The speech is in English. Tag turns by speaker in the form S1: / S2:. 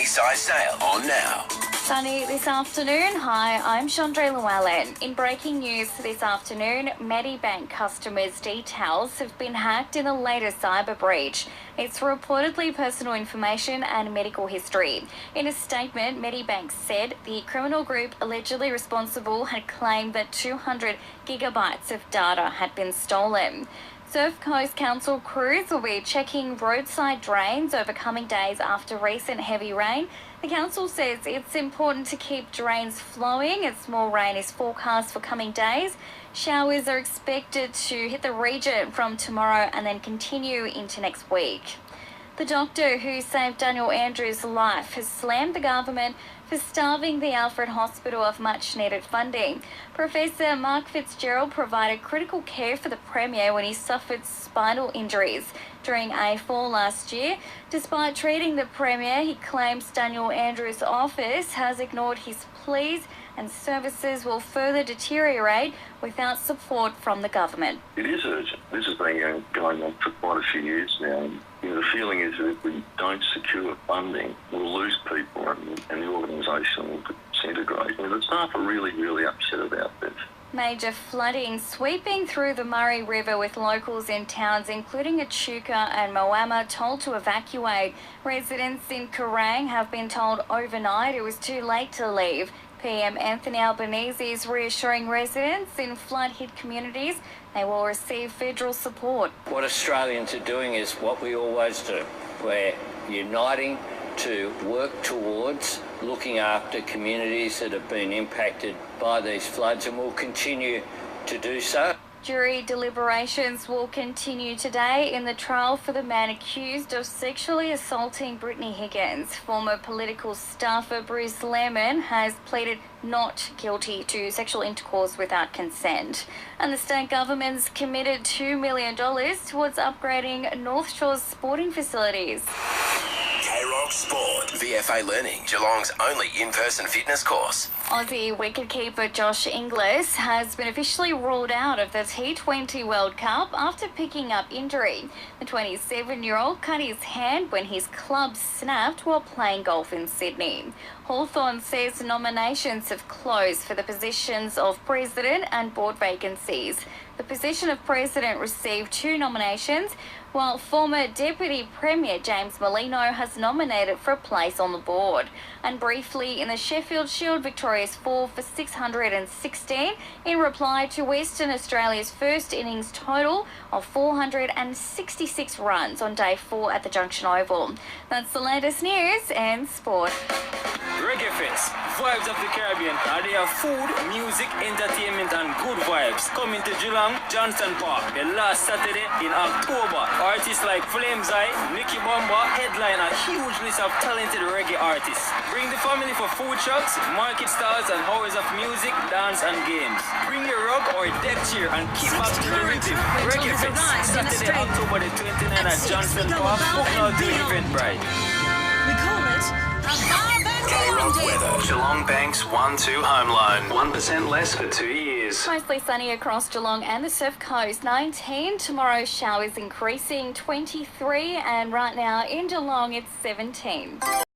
S1: Any-size sale on now.
S2: Sunny this afternoon. Hi, I'm Cheandre Llewellyn. In breaking news this afternoon, Medibank customers' details have been hacked in the latest cyber breach. It's reportedly personal information and medical history. In a statement, Medibank said the criminal group allegedly responsible had claimed that 200 gigabytes of data had been stolen. Surf Coast Council crews will be checking roadside drains over coming days after recent heavy rain. The council says it's important to keep drains flowing as more rain is forecast for coming days. Showers are expected to hit the region from tomorrow and then continue into next week. The doctor who saved Daniel Andrews' life has slammed the government for starving the Alfred Hospital of much-needed funding. Professor Mark Fitzgerald provided critical care for the Premier when he suffered spinal injuries during a fall last year. Despite treating the Premier, he claims Daniel Andrews' office has ignored his pleas and services will further deteriorate without support from the government.
S3: It is urgent. This has been going on for quite a few years now. The feeling is that if we don't secure funding, we'll lose people and the organisation will disintegrate. The staff are really, really upset about this.
S2: Major flooding sweeping through the Murray River with locals in towns including Echuca and Moama told to evacuate. Residents in Kerrang have been told overnight it was too late to leave. PM Anthony Albanese is reassuring residents in flood-hit communities they will receive federal support.
S4: What Australians are doing is what we always do. We're uniting to work towards looking after communities that have been impacted by these floods, and will continue to do so.
S2: Jury deliberations will continue today in the trial for the man accused of sexually assaulting Brittany Higgins. Former political staffer Bruce Lemon has pleaded not guilty to sexual intercourse without consent. And the state government's committed $2 million towards upgrading North Shore's sporting facilities.
S1: K-Rock Sport. VFA Learning, Geelong's only in-person fitness course.
S2: Aussie wicketkeeper Josh Inglis has been officially ruled out of the T20 World Cup after picking up injury. The 27-year-old cut his hand when his club snapped while playing golf in Sydney. Hawthorn says nominations have closed for the positions of president and board vacancies. The position of president received 2 nominations, while former Deputy Premier James Merlino has nominated for a place on the board. And briefly, in the Sheffield Shield, Victoria's fall for 616 in reply to Western Australia's first innings total of 466 runs on day 4 at the Junction Oval. That's the latest news and sport.
S5: Reggae Fest, Vibes of the Caribbean, and they have food, music, entertainment and good vibes. Coming to Geelong, Johnston Park, the last Saturday in October. Artists like Flames Eye, Nicky Bomba headline a huge list of talented reggae artists. Bring the family for food trucks, market stalls and hours of music, dance and games. Bring your rug or deck chair and keep up to the rhythm. Reggae Fest, Saturday, October the 29th at Johnston Park. Book now to Eventbrite.
S6: We call it a
S1: K-Rock weather. Geelong Bank's 1-2 home loan. 1% less for 2 years.
S2: Mostly sunny across Geelong and the Surf Coast. 19. Tomorrow showers increasing 23, and right now in Geelong it's 17.